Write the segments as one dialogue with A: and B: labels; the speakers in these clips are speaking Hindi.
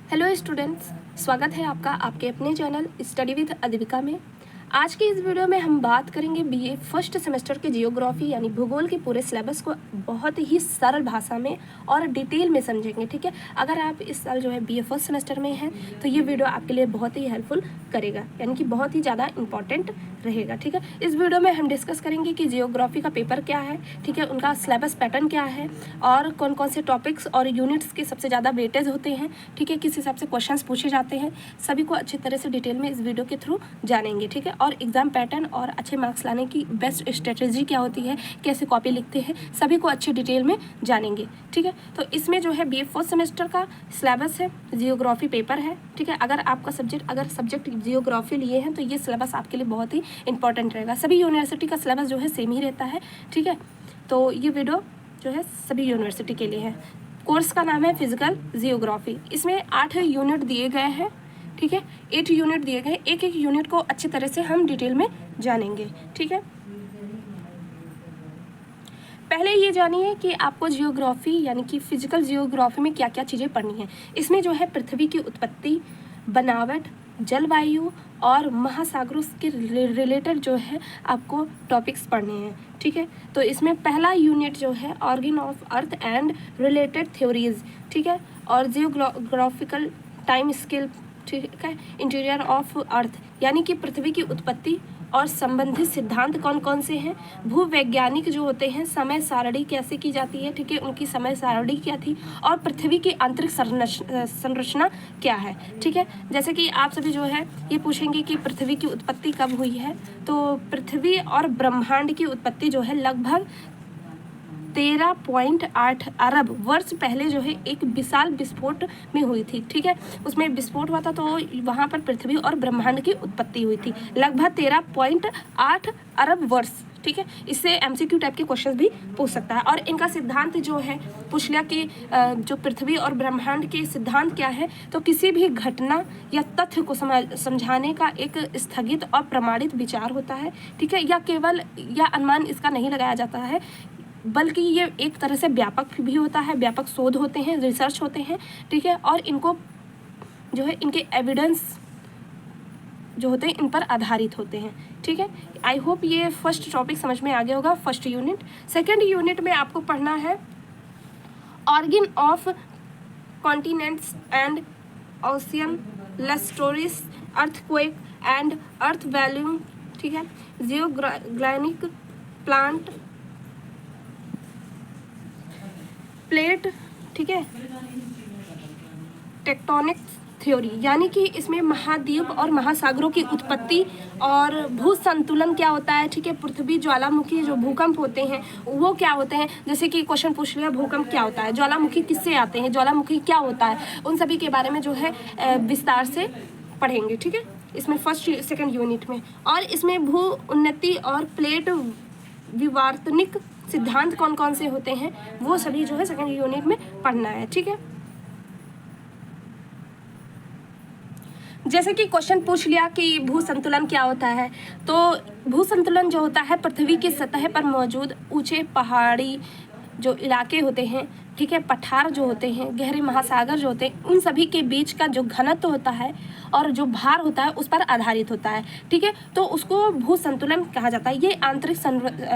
A: हेलो स्टूडेंट्स, स्वागत है आपका आपके अपने चैनल स्टडी विद अद्विका में। आज की इस वीडियो में हम बात करेंगे बीए फर्स्ट सेमेस्टर के जियोग्राफी यानी भूगोल के पूरे सिलेबस को बहुत ही सरल भाषा में और डिटेल में समझेंगे। ठीक है, अगर आप इस साल जो है बीए फर्स्ट सेमेस्टर में हैं तो ये वीडियो आपके लिए बहुत ही हेल्पफुल करेगा, यानी कि बहुत ही ज़्यादा इंपॉर्टेंट रहेगा। ठीक है, इस वीडियो में हम डिस्कस करेंगे कि जियोग्राफी का पेपर क्या है, ठीक है, उनका सिलेबस पैटर्न क्या है और कौन कौन से टॉपिक्स और यूनिट्स के सबसे ज़्यादा वेटेज होते हैं, ठीक है, किस हिसाब से क्वेश्चंस पूछे जाते हैं, सभी को अच्छी तरह से डिटेल में इस वीडियो के थ्रू जानेंगे। ठीक है, और एग्जाम पैटर्न और अच्छे मार्क्स लाने की बेस्ट स्ट्रेटजी क्या होती है, कैसे कॉपी लिखते हैं, सभी को अच्छी डिटेल में जानेंगे। ठीक है, तो इसमें जो है बीए फर्स्ट सेमेस्टर का सिलेबस है, जियोग्राफी पेपर है। ठीक है, अगर सब्जेक्ट जियोग्राफी लिए हैं तो ये सिलेबस आपके लिए बहुत ही इंपॉर्टेंट रहेगा। सभी यूनिवर्सिटी का सिलेबस जो है सेम ही रहता है। ठीक है, तो ये वीडियो जो है सभी यूनिवर्सिटी के लिए है। कोर्स का नाम है फिजिकल जियोग्राफी। इसमें 8 यूनिट दिए गए हैं। ठीक है, 8 यूनिट दिए गए, एक एक यूनिट को अच्छी तरह से हम डिटेल में जानेंगे। ठीक है, पहले ये जानिए कि आपको जियोग्राफी यानी कि फिजिकल जियोग्राफी में क्या क्या चीज़ें पढ़नी है। इसमें जो है पृथ्वी की उत्पत्ति, बनावट, जलवायु और महासागरों के रिलेटेड जो है आपको टॉपिक्स पढ़ने हैं। ठीक है, तो इसमें पहला यूनिट जो है origin of earth and related theories. ठीक है, और जियोग्राफिकल टाइम स्केल। ठीक है, इंटीरियर ऑफ अर्थ यानी कि पृथ्वी की उत्पत्ति और संबंधित सिद्धांत कौन कौन से हैं। भूवैज्ञानिक जो होते हैं, समय सारणी कैसे की जाती है, ठीक है, उनकी समय सारणी क्या थी और पृथ्वी की आंतरिक संरचना क्या है। ठीक है, जैसे कि आप सभी जो है ये पूछेंगे कि पृथ्वी की उत्पत्ति कब हुई है, तो पृथ्वी और ब्रह्मांड की उत्पत्ति जो है लगभग 13.8 अरब वर्ष पहले जो है एक विशाल विस्फोट में हुई थी। ठीक है, उसमें विस्फोट हुआ था तो वहाँ पर पृथ्वी और ब्रह्मांड की उत्पत्ति हुई थी लगभग 13.8 अरब वर्ष। ठीक है, इससे एमसीक्यू टाइप के क्वेश्चंस भी पूछ सकता है। और इनका सिद्धांत जो है पूछ लिया कि जो पृथ्वी और ब्रह्मांड के सिद्धांत क्या है, तो किसी भी घटना या तथ्य को समझाने का एक स्थगित और प्रमाणित विचार होता है। ठीक है, या केवल या अनुमान इसका नहीं लगाया जाता है, बल्कि ये एक तरह से व्यापक भी होता है, व्यापक शोध होते हैं, रिसर्च होते हैं। ठीक है, और इनको जो है इनके एविडेंस जो होते हैं इन पर आधारित होते हैं। ठीक है, आई होप ये फर्स्ट टॉपिक समझ में आ गया होगा, फर्स्ट यूनिट। सेकेंड यूनिट में आपको पढ़ना है origin of continents and ocean, लस्टोरिस, अर्थक्वेक एंड अर्थ वॉल्यूम। ठीक है, जियोग्रानिक प्लांट प्लेट। ठीक है, टेक्टोनिक थ्योरी यानी कि इसमें महाद्वीप और महासागरों की उत्पत्ति और भू संतुलन क्या होता है। ठीक है, पृथ्वी, ज्वालामुखी, जो भूकंप होते हैं वो क्या होते हैं। जैसे कि क्वेश्चन पूछ लिया भूकंप क्या होता है, ज्वालामुखी किससे आते हैं, ज्वालामुखी क्या होता है, उन सभी के बारे में जो है विस्तार से पढ़ेंगे। ठीक है, इसमें फर्स्ट सेकेंड यूनिट में। और इसमें भू उन्नति और प्लेट विवर्तनिक सिद्धांत कौन कौन से होते हैं वो सभी जो है सेकेंड यूनिट में पढ़ना है। ठीक है, जैसे कि क्वेश्चन पूछ लिया कि भू संतुलन क्या होता है, तो भू संतुलन जो होता है पृथ्वी की सतह पर मौजूद ऊंचे पहाड़ी जो इलाके होते हैं, ठीक है, पठार जो होते हैं, गहरे महासागर जो होते हैं, उन सभी के बीच का जो घनत्व होता है और जो भार होता है उस पर आधारित होता है। ठीक है, तो उसको भू संतुलन कहा जाता है। ये आंतरिक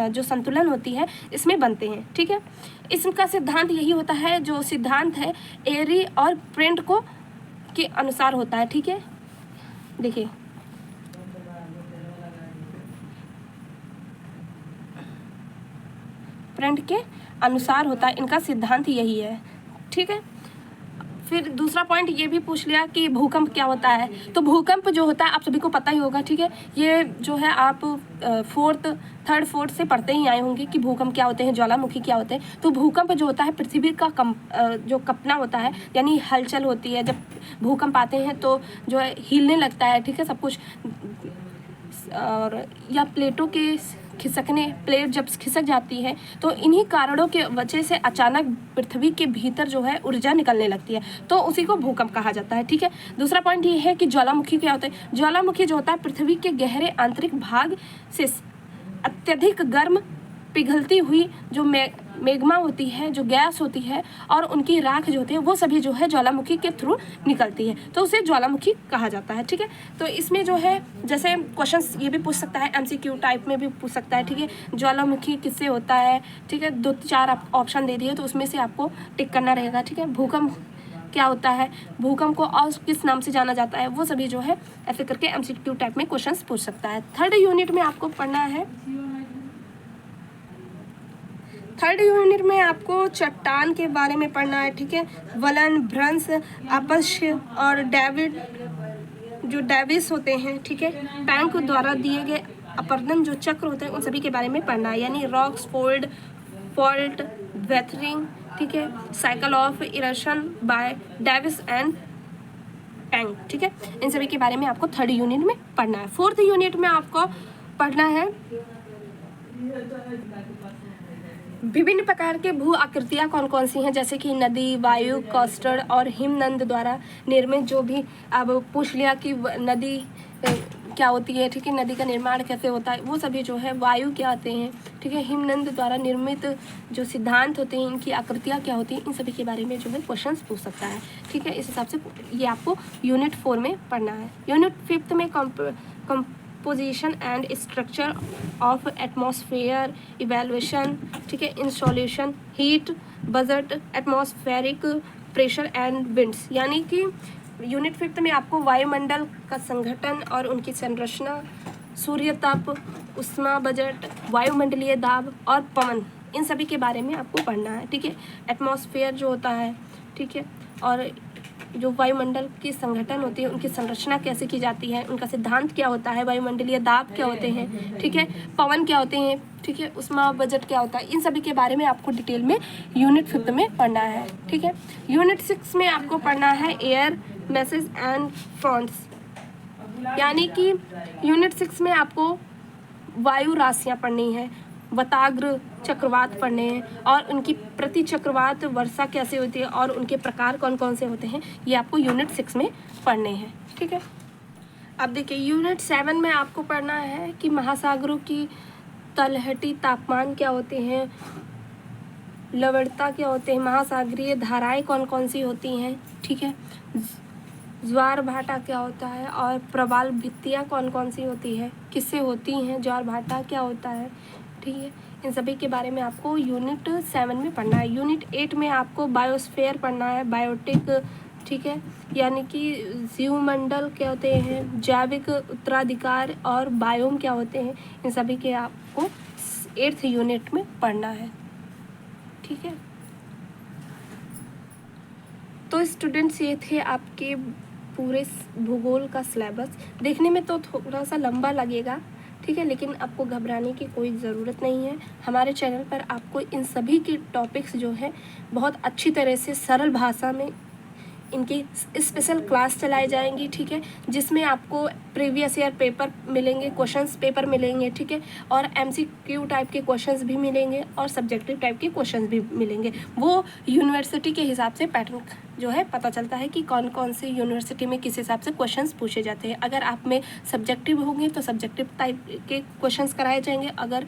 A: जो संतुलन होती है इसमें बनते हैं। ठीक है, इसका सिद्धांत यही होता है, जो सिद्धांत है एरी और प्रेंट को के अनुसार होता है। ठीक है, देखिए प्रेंट के अनुसार होता है, इनका सिद्धांत यही है। ठीक है, फिर दूसरा पॉइंट ये भी पूछ लिया कि भूकंप क्या होता है, तो भूकंप जो होता है आप सभी को पता ही होगा। ठीक है, ये जो है आप थर्ड फोर्थ से पढ़ते ही आए होंगे कि भूकंप क्या होते हैं, ज्वालामुखी क्या होते हैं। तो भूकंप जो होता है पृथ्वी का जो कंपना होता है, यानी हलचल होती है। जब भूकंप आते हैं तो जो है हिलने लगता है। ठीक है, सब कुछ, और या प्लेटों के खिसकने, प्लेट जब खिसक जाती है तो इन्हीं कारणों के वजह से अचानक पृथ्वी के भीतर जो है ऊर्जा निकलने लगती है, तो उसी को भूकंप कहा जाता है। ठीक है, दूसरा पॉइंट ये है कि ज्वालामुखी क्या होता है। ज्वालामुखी जो होता है पृथ्वी के गहरे आंतरिक भाग से अत्यधिक गर्म पिघलती हुई जो मैग्मा होती है, जो गैस होती है, और उनकी राख जो होती है वो सभी जो है ज्वालामुखी के थ्रू निकलती है, तो उसे ज्वालामुखी कहा जाता है। ठीक है, तो इसमें जो है जैसे क्वेश्चंस ये भी पूछ सकता है, MCQ टाइप में भी पूछ सकता है। ठीक है, ज्वालामुखी किससे होता है, ठीक है, 2-4 ऑप्शन दे दिए तो उसमें से आपको टिक करना रहेगा। ठीक है, भूकंप क्या होता है, भूकंप को और किस नाम से जाना जाता है, वो सभी जो है ऐसे करके MCQ टाइप में क्वेश्चंस पूछ सकता है। थर्ड यूनिट में आपको चट्टान के बारे में पढ़ना है। ठीक है, वलन, भ्रंश, अपश्य और डेविस होते हैं। ठीक है, टैंक द्वारा दिए गए अपर्दन जो चक्र होते हैं उन सभी के बारे में पढ़ना है, यानी रॉक्स, फॉल्ट, वेथरिंग। ठीक है, cycle of erosion by Davis and टैंक। ठीक है, इन सभी के बारे में आपको थर्ड यूनिट में पढ़ना है। फोर्थ यूनिट में आपको पढ़ना है विभिन्न प्रकार के भू आकृतियाँ कौन कौन सी हैं, जैसे कि नदी, वायु, कोस्टल और हिमनद द्वारा निर्मित। जो भी अब पूछ लिया कि नदी क्या होती है, ठीक है, नदी का निर्माण कैसे होता है, वो सभी जो है वायु क्या आते हैं। ठीक है, हिमनद द्वारा निर्मित जो सिद्धांत होते हैं, इनकी आकृतियाँ क्या होती हैं, इन सभी के बारे में जो है क्वेश्चंस पूछ सकता है। ठीक है, इस हिसाब से ये आपको यूनिट 4 में पढ़ना है। यूनिट 5 में composition and structure of atmosphere evaluation. ठीक है, in solution, heat, budget, atmospheric pressure and winds, यानी कि यूनिट 5 में आपको वायुमंडल का संगठन और उनकी संरचना, सूर्य तप, उष्मा बजट, वायुमंडलीय दाब और पवन, इन सभी के बारे में आपको पढ़ना है। ठीक है, एटमॉस्फेयर जो होता है, ठीक है, और जो वायुमंडल की संगठन होती है, उनकी संरचना कैसे की जाती है, उनका सिद्धांत क्या होता है, वायुमंडलीय दाब क्या होते हैं, ठीक है, पवन क्या होते हैं, ठीक है, उष्मा बजट क्या होता है, इन सभी के बारे में आपको डिटेल में यूनिट 5 में पढ़ना है। ठीक है, यूनिट 6 में आपको पढ़ना है एयर मैसेज एंड फ्रंट्स, यानी कि यूनिट 6 में आपको वायु राशियाँ पढ़नी है, वताग्र चक्रवात पढ़ने हैं, और उनकी प्रति चक्रवात वर्षा कैसे होती है और उनके प्रकार कौन कौन से होते हैं, ये आपको यूनिट 6 में पढ़ने हैं। ठीक है, अब देखिए यूनिट 7 में आपको पढ़ना है कि महासागरों की तलहटी तापमान क्या होते हैं, लवणता क्या होते हैं, महासागरीय धाराएं कौन कौन सी होती हैं, ठीक है, ज्वार भाटा क्या होता है, और प्रवाल भित्तियाँ कौन कौन सी होती है, किससे होती हैं, ज्वार भाटा क्या होता है, ठीक है, इन सभी के बारे में आपको यूनिट 7 में पढ़ना है। यूनिट 8 में आपको बायोस्फीयर पढ़ना है, बायोटिक, ठीक है, यानी कि जीवमंडल क्या होते हैं, जैविक उत्तराधिकार और बायोम क्या होते हैं, इन सभी के आपको 8th यूनिट में पढ़ना है। ठीक है, तो स्टूडेंट्स ये थे आपके पूरे भूगोल का सिलेबस। देखने में तो थोड़ा सा लंबा लगेगा, ठीक है, लेकिन आपको घबराने की कोई ज़रूरत नहीं है। हमारे चैनल पर आपको इन सभी के टॉपिक्स जो है बहुत अच्छी तरह से सरल भाषा में इनकी स्पेशल क्लास चलाई जाएंगी। ठीक है, जिसमें आपको प्रीवियस ईयर पेपर मिलेंगे, क्वेश्चंस पेपर मिलेंगे, ठीक है, और MCQ टाइप के क्वेश्चंस भी मिलेंगे और सब्जेक्टिव टाइप के क्वेश्चंस भी मिलेंगे। वो यूनिवर्सिटी के हिसाब से पैटर्न जो है पता चलता है कि कौन कौन से यूनिवर्सिटी में किस हिसाब से क्वेश्चंस पूछे जाते हैं। अगर आप में सब्जेक्टिव होंगे तो सब्जेक्टिव टाइप के क्वेश्चंस कराए जाएंगे, अगर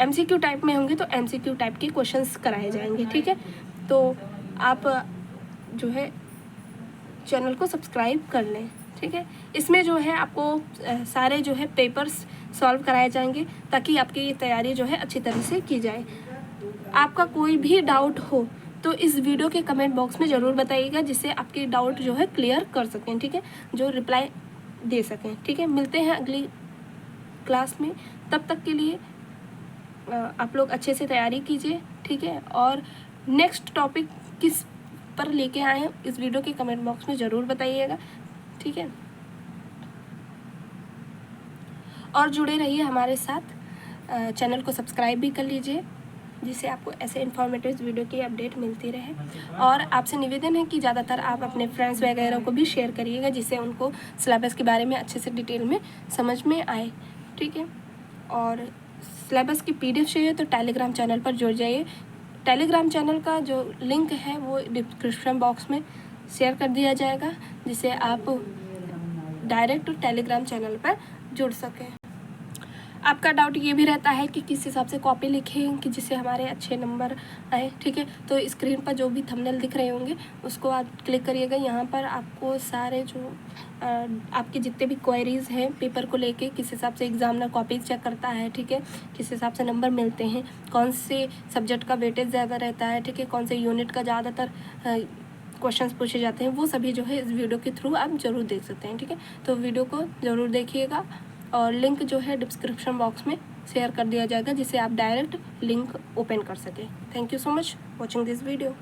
A: MCQ टाइप में होंगे तो MCQ टाइप के क्वेश्चंस कराए जाएंगे। ठीक है, तो आप जो है चैनल को सब्सक्राइब कर लें। ठीक है, इसमें जो है आपको सारे जो है पेपर्स सॉल्व कराए जाएंगे ताकि आपकी ये तैयारी जो है अच्छी तरह से की जाए। आपका कोई भी डाउट हो तो इस वीडियो के कमेंट बॉक्स में ज़रूर बताइएगा, जिससे आपके डाउट जो है क्लियर कर सकें। ठीक है, जो रिप्लाई दे सकें। ठीक है, मिलते हैं अगली क्लास में, तब तक के लिए आप लोग अच्छे से तैयारी कीजिए। ठीक है, और नेक्स्ट टॉपिक किस पर लेके आए हैं इस वीडियो के कमेंट बॉक्स में ज़रूर बताइएगा। ठीक है, और जुड़े रहिए हमारे साथ, चैनल को सब्सक्राइब भी कर लीजिए, जिससे आपको ऐसे इन्फॉर्मेटिव वीडियो की अपडेट मिलती रहे। और आपसे निवेदन है कि ज़्यादातर आप अपने फ्रेंड्स वगैरह को भी शेयर करिएगा, जिससे उनको सिलेबस के बारे में अच्छे से डिटेल में समझ में आए। ठीक है, और सिलेबस की PDF चाहिए तो टेलीग्राम चैनल पर जुड़ जाइए। टेलीग्राम चैनल का जो लिंक है वो डिस्क्रिप्शन बॉक्स में शेयर कर दिया जाएगा, जिससे आप डायरेक्ट टेलीग्राम चैनल पर जुड़ सकें। आपका डाउट ये भी रहता है कि किस हिसाब से कॉपी लिखें कि जिससे हमारे अच्छे नंबर आए, ठीक है। तो स्क्रीन पर जो भी थंबनेल दिख रहे होंगे उसको आप क्लिक करिएगा। यहाँ पर आपको सारे जो आपके जितने भी क्वेरीज़ हैं पेपर को लेके, किस हिसाब से एग्जामिनर कॉपी चेक करता है, ठीक है, किस हिसाब से नंबर मिलते हैं, कौन से सब्जेक्ट का वेटेज ज़्यादा रहता है, ठीक है, कौन से यूनिट का ज़्यादातर क्वेश्चंस पूछे जाते हैं, वो सभी जो है इस वीडियो के थ्रू आप ज़रूर देख सकते हैं, ठीक है। तो वीडियो को ज़रूर देखिएगा और लिंक जो है डिस्क्रिप्शन बॉक्स में शेयर कर दिया जाएगा जिससे आप डायरेक्ट लिंक ओपन कर सकें। Thank you so much watching this video.